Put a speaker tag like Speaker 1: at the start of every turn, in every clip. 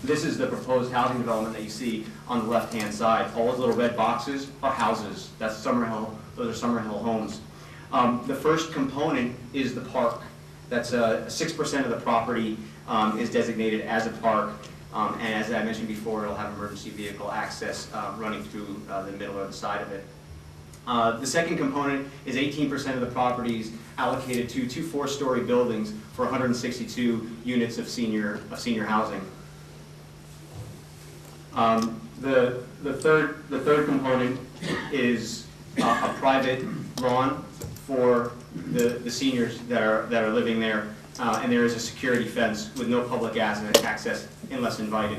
Speaker 1: This is the proposed housing development that you see on the left-hand side. All those little red boxes are houses. That's Summerhill. Those are Summerhill homes. The first component is the park. That's 6% of the property is designated as a park. And as I mentioned before, it'll have emergency vehicle access running through the middle or the side of it. The second component is 18% of the properties allocated to 2 4-story buildings for 162 units of senior housing. The third component is a private lawn for the seniors that are living there, and there is a security fence with no public access unless invited.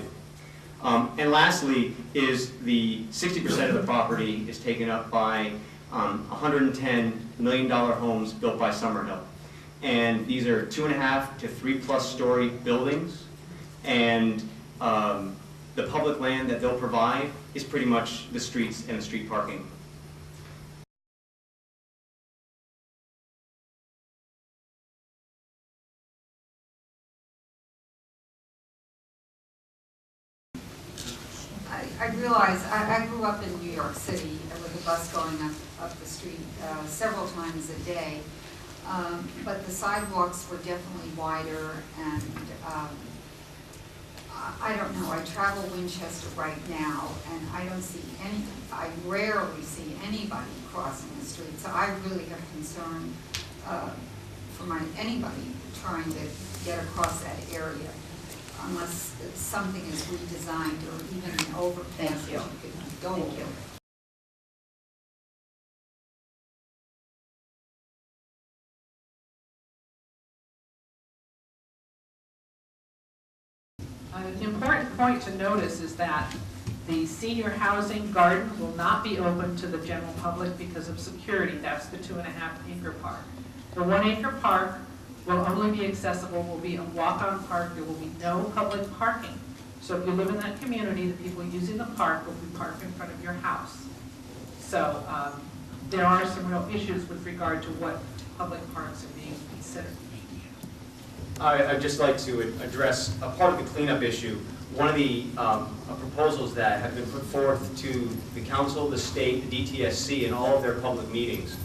Speaker 1: And lastly is the 60% of the property is taken up by $110 million homes built by Summerhill. And these are 2.5 to 3+ story buildings, and the public land that they'll provide is pretty much the streets and the street parking.
Speaker 2: I realize I grew up in New York City with a bus going up the street several times a day, but the sidewalks were definitely wider, and I don't know, I travel Winchester right now and I don't see I rarely see anybody crossing the street, so I really have concern for anybody trying to get across that area, unless something is redesigned or even an overpass.
Speaker 3: Thank you.
Speaker 2: Thank you.
Speaker 3: An important point to notice is that the senior housing garden will not be open to the general public because of security. That's the 2.5-acre park. The 1-acre park will only be accessible, will be a walk-on park. There will be no public parking. So if you live in that community, the people using the park will be parked in front of your house. So there are some real issues with regard to what public parks are being considered.
Speaker 1: I'd just like to address a part of the cleanup issue. One of the proposals that have been put forth to the council, the state, the DTSC, and all of their public meetings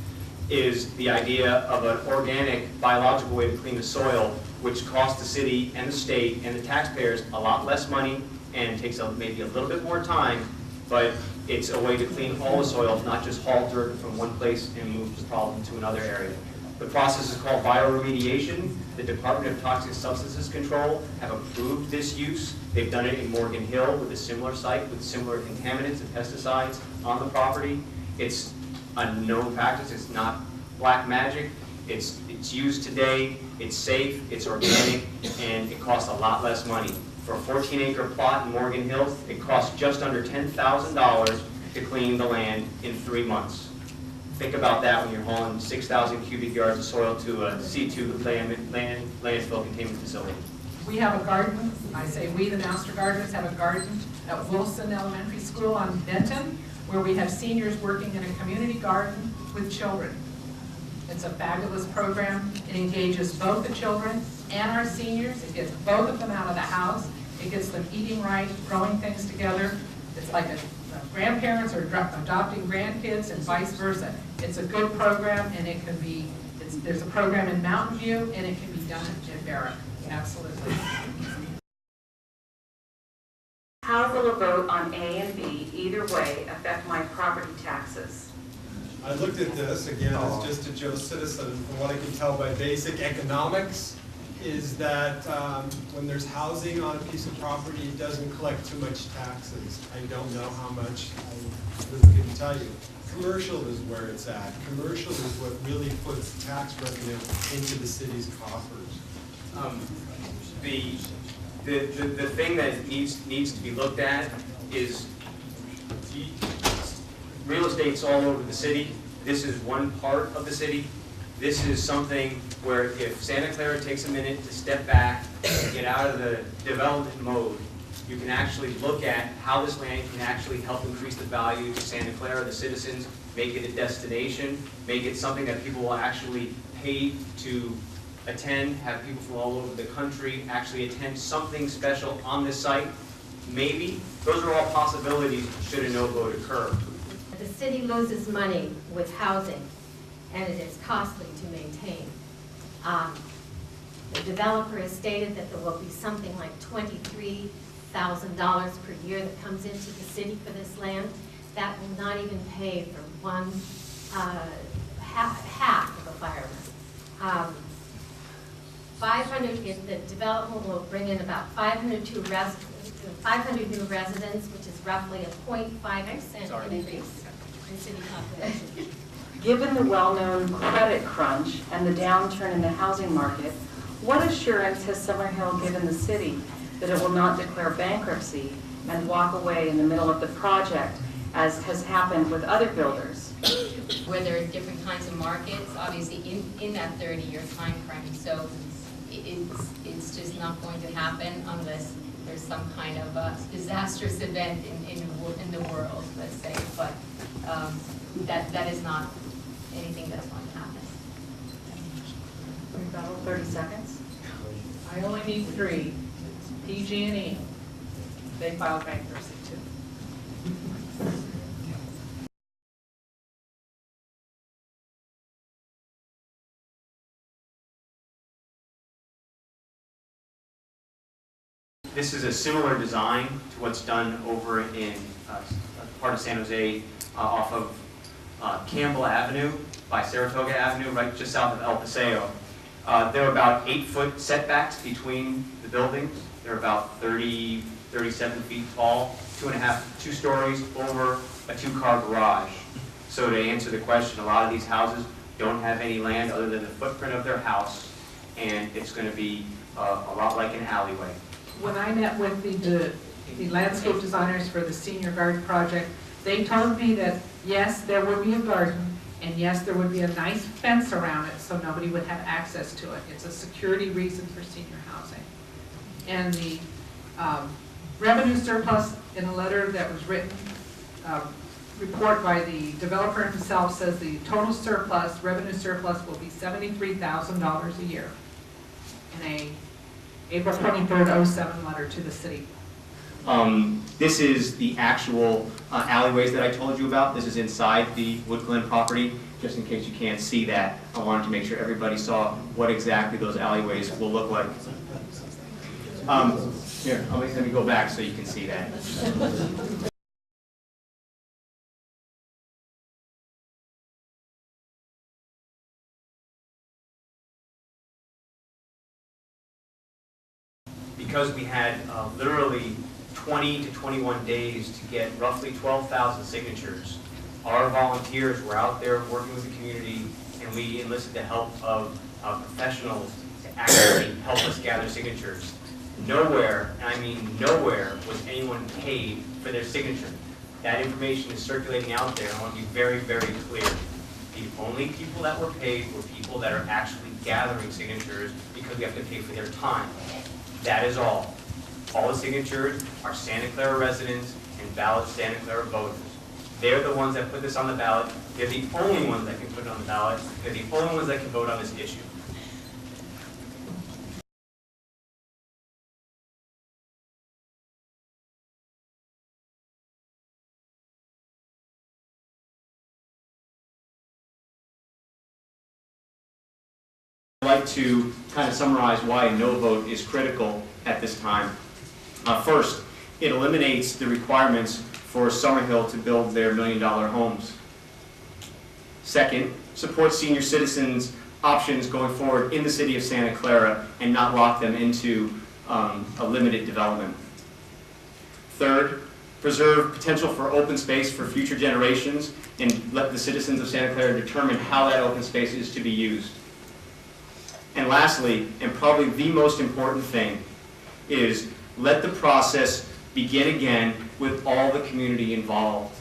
Speaker 1: is the idea of an organic, biological way to clean the soil, which costs the city and the state and the taxpayers a lot less money and takes maybe a little bit more time, but it's a way to clean all the soil, not just haul dirt from one place and move the problem to another area. The process is called bioremediation. The Department of Toxic Substances Control have approved this use. They've done it in Morgan Hill with a similar site with similar contaminants and pesticides on the property. It's a known practice. It's not black magic. It's used today. It's safe. It's organic, and it costs a lot less money. For a 14-acre plot in Morgan Hill, it costs just under $10,000 to clean the land in 3 months. Think about that when you're hauling 6,000 cubic yards of soil to a C2 landfill containment facility.
Speaker 3: We have a garden, I say we, the master gardeners, have a garden at Wilson Elementary School on Benton, where we have seniors working in a community garden with children. It's a fabulous program. It engages both the children and our seniors. It gets both of them out of the house. It gets them eating right, growing things together. It's like grandparents are adopting grandkids and vice versa. It's a good program, and it can be, there's a program in Mountain View, and it can be done at BAREC. Absolutely.
Speaker 4: How will a vote on A and B, either way, affect my property taxes?
Speaker 5: I looked at this, again, as just a Joe citizen. From what I can tell by basic economics, is that when there's housing on a piece of property, it doesn't collect too much taxes. I don't know how much, I really couldn't tell you. Commercial is where it's at. Commercial is what really puts tax revenue into the city's coffers.
Speaker 1: The thing that needs to be looked at is real estate's all over the city. This is one part of the city. This is something where if Santa Clara takes a minute to step back and get out of the development mode, you can actually look at how this land can actually help increase the value to Santa Clara, the citizens, make it a destination, make it something that people will actually pay to attend, have people from all over the country actually attend something special on this site. maybe. Those are all possibilities should a no vote occur.
Speaker 6: The city loses money with housing, and it is costly to maintain. The developer has stated that there will be something like $23,000 per year that comes into the city for this land. That will not even pay for one half of a fireman. 500, if the development will bring in about 500 new residents, which is roughly a 0.5% increase in city population.
Speaker 4: Given the well-known credit crunch and the downturn in the housing market, what assurance has Summerhill given the city that it will not declare bankruptcy and walk away in the middle of the project, as has happened with other builders?
Speaker 7: Where there are different kinds of markets, obviously in that 30-year time frame. So it's just not going to happen unless there's some kind of a disastrous event in the world, let's say. But that is not anything that's going to happen.
Speaker 4: Rebuttal, 30 seconds.
Speaker 3: I only need 3. PG&E, they filed bankruptcy too.
Speaker 1: This is a similar design to what's done over in part of San Jose off of Campbell Avenue by Saratoga Avenue, right just south of El Paseo. There are about 8-foot setbacks between the buildings. They're about 37 feet tall, 2 stories over a 2-car garage. So to answer the question, a lot of these houses don't have any land other than the footprint of their house, and it's going to be a lot like an alleyway.
Speaker 3: When I met with the landscape designers for the senior garden project, they told me that yes, there would be a garden, and yes, there would be a nice fence around it so nobody would have access to it. It's a security reason for senior housing. And the revenue surplus in a letter that was written, report by the developer himself says the total surplus, revenue surplus will be $73,000 a year in a April 23rd, 07 letter to the city.
Speaker 1: This is the actual alleyways that I told you about. This is inside the Wood Glen property. Just in case you can't see that, I wanted to make sure everybody saw what exactly those alleyways will look like. Here, let me go back so you can see that. Because we had literally 20 to 21 days to get roughly 12,000 signatures, our volunteers were out there working with the community, and we enlisted the help of professionals to actually help us gather signatures. Nowhere, and I mean nowhere, was anyone paid for their signature. That information is circulating out there, and I want to be very, very clear. The only people that were paid were people that are actually gathering signatures because we have to pay for their time. That is all. All the signatures are Santa Clara residents and valid Santa Clara voters. They're the ones that put this on the ballot. They're the only ones that can put it on the ballot. They're the only ones that can vote on this issue. I'd like to kind of summarize why a no vote is critical at this time. First, it eliminates the requirements for Summerhill to build their $1 million homes. Second, supports senior citizens' options going forward in the city of Santa Clara and not lock them into a limited development. Third, preserve potential for open space for future generations and let the citizens of Santa Clara determine how that open space is to be used. And lastly, and probably the most important thing, is let the process begin again with all the community involved.